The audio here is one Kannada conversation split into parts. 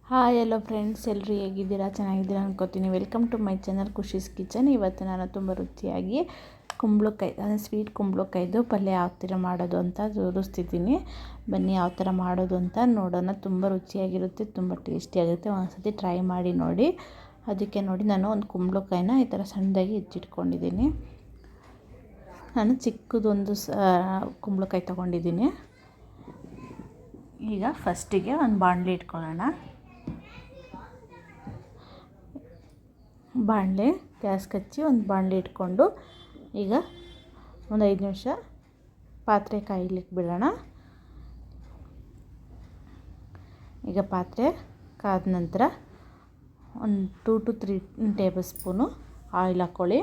ಹಾಯ್ ಎಲ್ಲೋ ಫ್ರೆಂಡ್ಸ್, ಎಲ್ಲರೂ ಹೇಗಿದ್ದೀರಾ? ಚೆನ್ನಾಗಿದ್ದೀರಾ ಅನ್ಕೋತೀನಿ. Welcome to my channel Khushi's kitchen. ಇವತ್ತು ನಾನು ತುಂಬ ರುಚಿಯಾಗಿ ಕುಂಬಳಕಾಯಿ, ಅಂದರೆ ಸ್ವೀಟ್ ಕುಂಬಳಕಾಯಿದು ಪಲ್ಯ ಯಾವ ಥರ ಮಾಡೋದು ಅಂತ ತೋರಿಸ್ತಿದ್ದೀನಿ. ಬನ್ನಿ ಯಾವ ಥರ ಮಾಡೋದು ಅಂತ ನೋಡೋಣ. ತುಂಬ ರುಚಿಯಾಗಿರುತ್ತೆ, ತುಂಬ ಟೇಸ್ಟಿಯಾಗಿರುತ್ತೆ. ಒಂದ್ಸತಿ ಟ್ರೈ ಮಾಡಿ ನೋಡಿ. ಅದಕ್ಕೆ ನೋಡಿ, ನಾನು ಒಂದು ಕುಂಬಳಕಾಯಿನ ಈ ಥರ ಸಣ್ಣದಾಗಿ ಹೆಚ್ಚಿಟ್ಕೊಂಡಿದ್ದೀನಿ. ನಾನು ಚಿಕ್ಕದೊಂದು ಕುಂಬಳಕಾಯಿ ತೊಗೊಂಡಿದ್ದೀನಿ. ಈಗ ಫಸ್ಟಿಗೆ ಒಂದು ಬಾಣಲೆ ಇಟ್ಕೊಳ್ಳೋಣ. ಬಾಣಲೆ ಗ್ಯಾಸ್ ಹಚ್ಚಿ ಒಂದು ಬಾಣಲೆ ಇಟ್ಕೊಂಡು ಈಗ ಒಂದು 5 ನಿಮಿಷ ಪಾತ್ರೆ ಕಾಯ್ಲಿಕ್ಕೆ ಬಿಡೋಣ. ಈಗ ಪಾತ್ರೆ ಕಾದ ನಂತರ ಒಂದು 2 to 3 ಟೇಬಲ್ ಸ್ಪೂನು ಆಯಿಲ್ ಹಾಕ್ಕೊಳ್ಳಿ.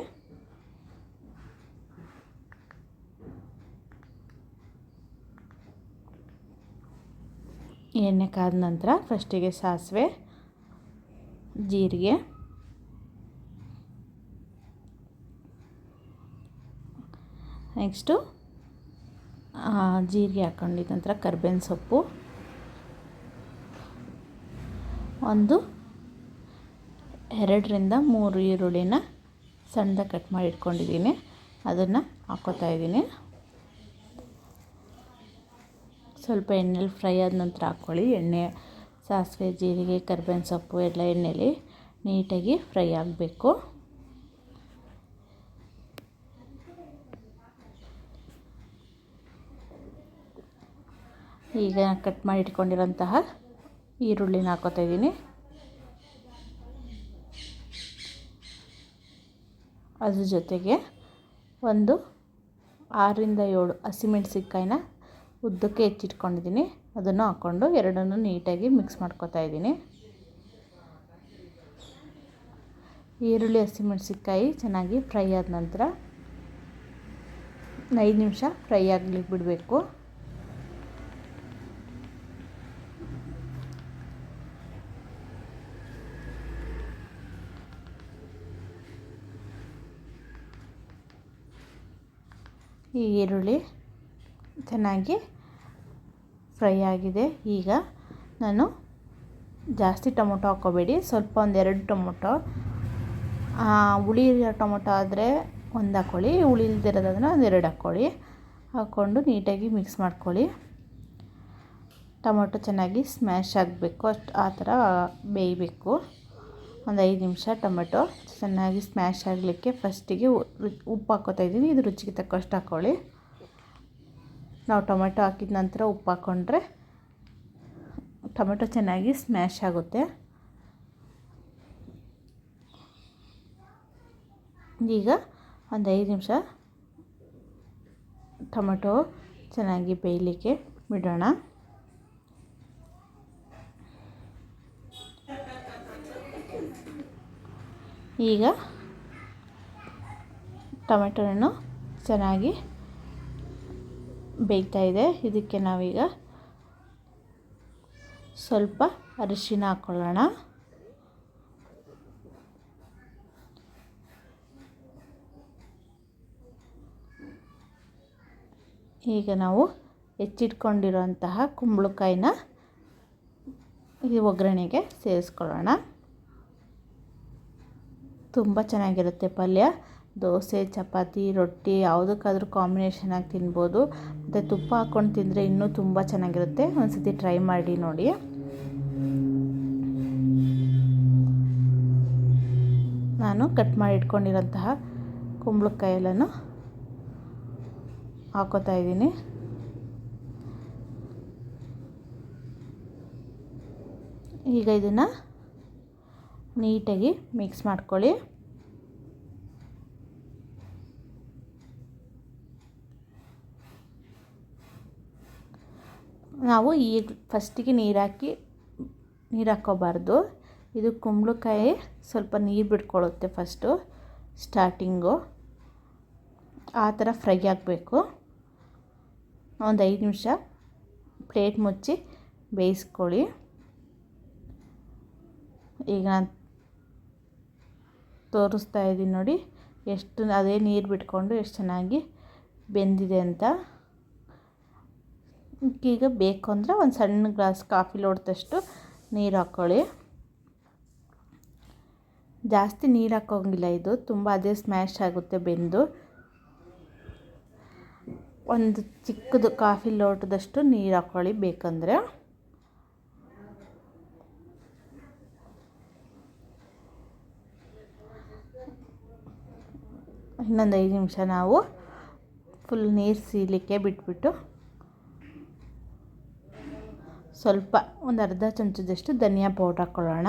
ಎಣ್ಣೆ ಕಾದ ನಂತರ ಫಸ್ಟಿಗೆ ಸಾಸಿವೆ, ಜೀರಿಗೆ, ನೆಕ್ಸ್ಟು ಜೀರಿಗೆ ಹಾಕ್ಕೊಂಡಿದ್ದ ನಂತರ ಕರ್ಬೇವಿನ ಸೊಪ್ಪು, ಒಂದು 2 ರಿಂದ 3 ಈರುಳ್ಳಿನ ಸಣ್ಣದಾಗಿ ಕಟ್ ಮಾಡಿ ಇಟ್ಕೊಂಡಿದ್ದೀನಿ, ಅದನ್ನು ಹಾಕ್ಕೋತಾ ಇದ್ದೀನಿ. ಸ್ವಲ್ಪ ಎಣ್ಣೆಲಿ ಫ್ರೈ ಆದ ನಂತರ ಹಾಕ್ಕೊಳ್ಳಿ. ಎಣ್ಣೆ, ಸಾಸಿವೆ, ಜೀರಿಗೆ, ಕರ್ಬೇವಿನ ಸೊಪ್ಪು ಎಲ್ಲ ಎಣ್ಣೆಲಿ ನೀಟಾಗಿ ಫ್ರೈ ಆಗಬೇಕು. ಈಗ ಕಟ್ ಮಾಡಿ ಇಟ್ಕೊಂಡಿರೋಂತಹ ಈರುಳ್ಳಿನ ಹಾಕ್ಕೋತಾ ಇದ್ದೀನಿ. ಅದ್ರ ಜೊತೆಗೆ ಒಂದು 6 ರಿಂದ 7 ಹಸಿಮೆಣಸಿನ್ಕಾಯಿನ ಉದ್ದಕ್ಕೆ ಹೆಚ್ಚಿಟ್ಕೊಂಡಿದ್ದೀನಿ, ಅದನ್ನು ಹಾಕ್ಕೊಂಡು ಎರಡನ್ನೂ ನೀಟಾಗಿ ಮಿಕ್ಸ್ ಮಾಡ್ಕೊತಾ ಇದ್ದೀನಿ. ಈರುಳ್ಳಿ, ಹಸಿಮೆಣಸಿನ್ಕಾಯಿ ಚೆನ್ನಾಗಿ ಫ್ರೈ ಆದ ನಂತರ 5 ನಿಮಿಷ ಫ್ರೈ ಆಗಲಿಕ್ಕೆ ಬಿಡಬೇಕು. ಈ ಈರುಳ್ಳಿ ಚೆನ್ನಾಗಿ ಫ್ರೈ ಆಗಿದೆ. ಈಗ ನಾನು ಜಾಸ್ತಿ ಟೊಮೊಟೊ ಹಾಕ್ಕೋಬೇಡಿ, ಸ್ವಲ್ಪ 1-2 ಟೊಮೊಟೊ, ಹುಳಿ ಟೊಮೊಟೊ ಆದರೆ 1 ಹಾಕ್ಕೊಳ್ಳಿ, ಹುಳಿ ಇಲ್ದಿರೋದಾದ್ರೆ 1-2 ಹಾಕ್ಕೊಳ್ಳಿ. ಹಾಕ್ಕೊಂಡು ನೀಟಾಗಿ ಮಿಕ್ಸ್ ಮಾಡ್ಕೊಳ್ಳಿ. ಟೊಮೊಟೊ ಚೆನ್ನಾಗಿ ಸ್ಮ್ಯಾಶ್ ಆಗಬೇಕು, ಆ ಥರ ಬೇಯಬೇಕು. ಒಂದು 5 ನಿಮಿಷ ಟೊಮೆಟೊ ಚೆನ್ನಾಗಿ ಸ್ಮ್ಯಾಶ್ ಆಗಲಿಕ್ಕೆ ಫಸ್ಟಿಗೆ ಉಪ್ಪು ಹಾಕ್ಕೋತಾ ಇದ್ದೀನಿ. ಇದು ರುಚಿಗೆ ತಕ್ಕಷ್ಟು ಹಾಕ್ಕೊಳ್ಳಿ. ನಾವು ಟೊಮೆಟೊ ಹಾಕಿದ ನಂತರ ಉಪ್ಪು ಹಾಕ್ಕೊಂಡ್ರೆ ಟೊಮೆಟೊ ಚೆನ್ನಾಗಿ ಸ್ಮ್ಯಾಶ್ ಆಗುತ್ತೆ. ಈಗ ಒಂದು 5 ನಿಮಿಷ ಟೊಮೆಟೊ ಚೆನ್ನಾಗಿ ಬೇಯಲಿಕ್ಕೆ ಬಿಡೋಣ. ಈಗ ಟೊಮೆಟೊನೂ ಚೆನ್ನಾಗಿ ಬೇಯ್ತಾ ಇದೆ. ಇದಕ್ಕೆ ನಾವೀಗ ಸ್ವಲ್ಪ ಅರಿಶಿನ ಹಾಕ್ಕೊಳ್ಳೋಣ. ಈಗ ನಾವು ಹೆಚ್ಚಿಟ್ಕೊಂಡಿರೋಂತಹ ಕುಂಬಳಕಾಯಿನ ಈ ಒಗ್ಗರಣೆಗೆ ಸೇರಿಸ್ಕೊಳ್ಳೋಣ. ತುಂಬ ಚೆನ್ನಾಗಿರುತ್ತೆ ಪಲ್ಯ. ದೋಸೆ, ಚಪಾತಿ, ರೊಟ್ಟಿ ಯಾವುದಕ್ಕಾದ್ರೂ ಕಾಂಬಿನೇಷನಾಗಿ ತಿನ್ಬೋದು. ಮತ್ತು ತುಪ್ಪ ಹಾಕ್ಕೊಂಡು ತಿಂದರೆ ಇನ್ನೂ ತುಂಬ ಚೆನ್ನಾಗಿರುತ್ತೆ. ಒಂದು ಸತಿ ಟ್ರೈ ಮಾಡಿ ನೋಡಿ. ನಾನು ಕಟ್ ಮಾಡಿ ಇಟ್ಕೊಂಡಿರೋಂತಹ ಕುಂಬಳಕಾಯಿ ಎಲ್ಲನೂ ಹಾಕ್ಕೋತಾ ಇದ್ದೀನಿ. ಈಗ ಇದನ್ನು ನೀಟಾಗಿ ಮಿಕ್ಸ್ ಮಾಡ್ಕೊಳ್ಳಿ. ನಾವು ಈಗ ಫಸ್ಟಿಗೆ ನೀರು ಹಾಕ್ಕೋಬಾರ್ದು. ಇದು ಕುಂಬಳಕಾಯಿ ಸ್ವಲ್ಪ ನೀರು ಬಿಟ್ಕೊಳ್ಳುತ್ತೆ ಫಸ್ಟು ಸ್ಟಾರ್ಟಿಂಗು. ಆ ಥರ ಫ್ರೈ ಆಗಬೇಕು. ಒಂದು 5 ನಿಮಿಷ ಪ್ಲೇಟ್ ಮುಚ್ಚಿ ಬೇಯಿಸ್ಕೊಳ್ಳಿ. ಈಗ ನಾನು ತೋರಿಸ್ತಾ ಇದ್ದೀನಿ ನೋಡಿ, ಎಷ್ಟು ಅದೇ ನೀರು ಬಿಟ್ಕೊಂಡು ಎಷ್ಟು ಚೆನ್ನಾಗಿ ಬೆಂದಿದೆ ಅಂತ. ಈಗ ಬೇಕು ಅಂದರೆ ಒಂದು ಸಣ್ಣ ಗ್ಲಾಸ್ ಕಾಫಿ ಲೋಟದಷ್ಟು ನೀರು ಹಾಕ್ಕೊಳ್ಳಿ. ಜಾಸ್ತಿ ನೀರು ಹಾಕೋಂಗಿಲ್ಲ, ಇದು ತುಂಬ ಅದೇ ಸ್ಮ್ಯಾಶ್ ಆಗುತ್ತೆ ಬೆಂದು. ಒಂದು ಚಿಕ್ಕದು ಕಾಫಿ ಲೋಟದಷ್ಟು ನೀರು ಹಾಕ್ಕೊಳ್ಳಿ ಬೇಕಂದರೆ. ಇನ್ನೊಂದು 5 ನಿಮಿಷ ನಾವು ಫುಲ್ ನೀರು ಸೀಲಿಕ್ಕೆ ಬಿಟ್ಬಿಟ್ಟು ಸ್ವಲ್ಪ ಒಂದು ಅರ್ಧ ಚಮಚದಷ್ಟು ಧನಿಯಾ ಪೌಡ್ರ್ ಹಾಕ್ಕೊಳ್ಳೋಣ.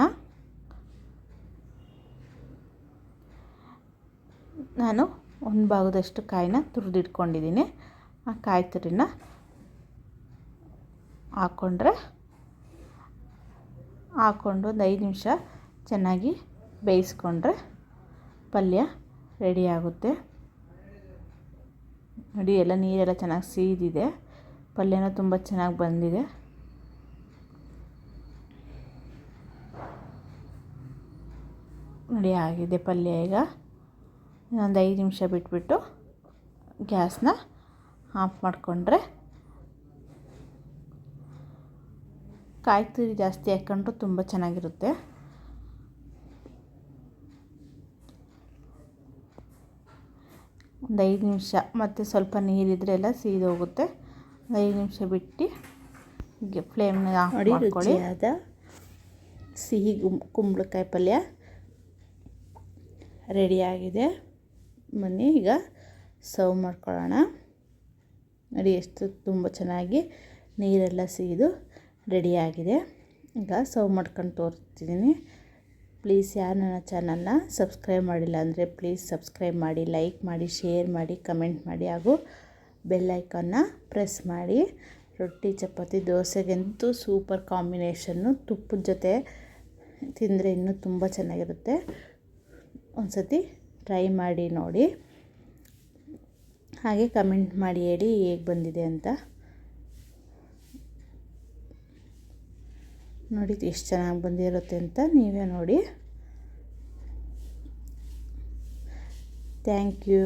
ನಾನು ಒಂದು ಭಾಗದಷ್ಟು ಕಾಯಿನ ತುರಿದಿಟ್ಕೊಂಡಿದ್ದೀನಿ. ಆ ಕಾಯಿ ತುರಿನ ಹಾಕ್ಕೊಂಡು ಒಂದು 5 ನಿಮಿಷ ಚೆನ್ನಾಗಿ ಬೇಯಿಸ್ಕೊಂಡ್ರೆ ಪಲ್ಯ ರೆಡಿ ಆಗುತ್ತೆ. ನೋಡಿ, ಎಲ್ಲ ನೀರೆಲ್ಲ ಚೆನ್ನಾಗಿ ಸೀದಿದೆ, ಪಲ್ಯನೂ ತುಂಬ ಚೆನ್ನಾಗಿ ಬಂದಿದೆ. ನೋಡಿ ಆಗಿದೆ ಪಲ್ಯ. ಈಗ ಇನ್ನೊಂದು 5 ನಿಮಿಷ ಬಿಟ್ಬಿಟ್ಟು ಗ್ಯಾಸ್ನ ಆಫ್ ಮಾಡಿಕೊಂಡ್ರೆ, ಕಾಯಿ ತುರಿ ಜಾಸ್ತಿ ಹಾಕ್ಕೊಂಡ್ರು ತುಂಬ ಚೆನ್ನಾಗಿರುತ್ತೆ. ಒಂದು 5 ನಿಮಿಷ ಮತ್ತು ಸ್ವಲ್ಪ ನೀರಿದ್ರೆ ಎಲ್ಲ ಸೀದೋಗುತ್ತೆ. 5 ನಿಮಿಷ ಬಿಟ್ಟು ಫ್ಲೇಮ್ನ ಆಫ್ ಮಾಡ್ಕೊಳ್ಳಿ. ರುಚಿಯಾದ ಸಿಹಿ ಕುಂಬಳಕಾಯಿ ಪಲ್ಯ ರೆಡಿಯಾಗಿದೆ. ಬನ್ನಿ ಈಗ ಸರ್ವ್ ಮಾಡ್ಕೊಳ್ಳೋಣ. ನೋಡಿ ಎಷ್ಟು ತುಂಬ ಚೆನ್ನಾಗಿ ನೀರೆಲ್ಲ ಸೀದು ರೆಡಿಯಾಗಿದೆ. ಈಗ ಸರ್ವ್ ಮಾಡ್ಕೊಂಡು ತೋರಿಸ್ತಿದ್ದೀನಿ. ಪ್ಲೀಸ್ ಯಾರು ನನ್ನ ಚಾನಲ್ನ ಸಬ್ಸ್ಕ್ರೈಬ್ ಮಾಡಿಲ್ಲ ಅಂದರೆ ಪ್ಲೀಸ್ ಸಬ್ಸ್ಕ್ರೈಬ್ ಮಾಡಿ, ಲೈಕ್ ಮಾಡಿ, ಶೇರ್ ಮಾಡಿ, ಕಮೆಂಟ್ ಮಾಡಿ ಹಾಗೂ ಬೆಲ್ ಐಕಾನ್ನ ಪ್ರೆಸ್ ಮಾಡಿ. ರೊಟ್ಟಿ, ಚಪಾತಿ, ದೋಸೆಗಂತೂ ಸೂಪರ್ ಕಾಂಬಿನೇಷನ್ನು. ತುಪ್ಪದ ಜೊತೆ ತಿಂದರೆ ಇನ್ನೂ ತುಂಬ ಚೆನ್ನಾಗಿರುತ್ತೆ. ಒಂದು ಸತಿ ಟ್ರೈ ಮಾಡಿ ನೋಡಿ, ಹಾಗೆ ಕಮೆಂಟ್ ಮಾಡಿ ಹೇಳಿ ಹೇಗೆ ಬಂದಿದೆ ಅಂತ. ನೋಡಿ ಎಷ್ಟು ಚೆನ್ನಾಗಿ ಬಂದಿರುತ್ತೆ ಅಂತ ನೀವೇ ನೋಡಿ. Thank you.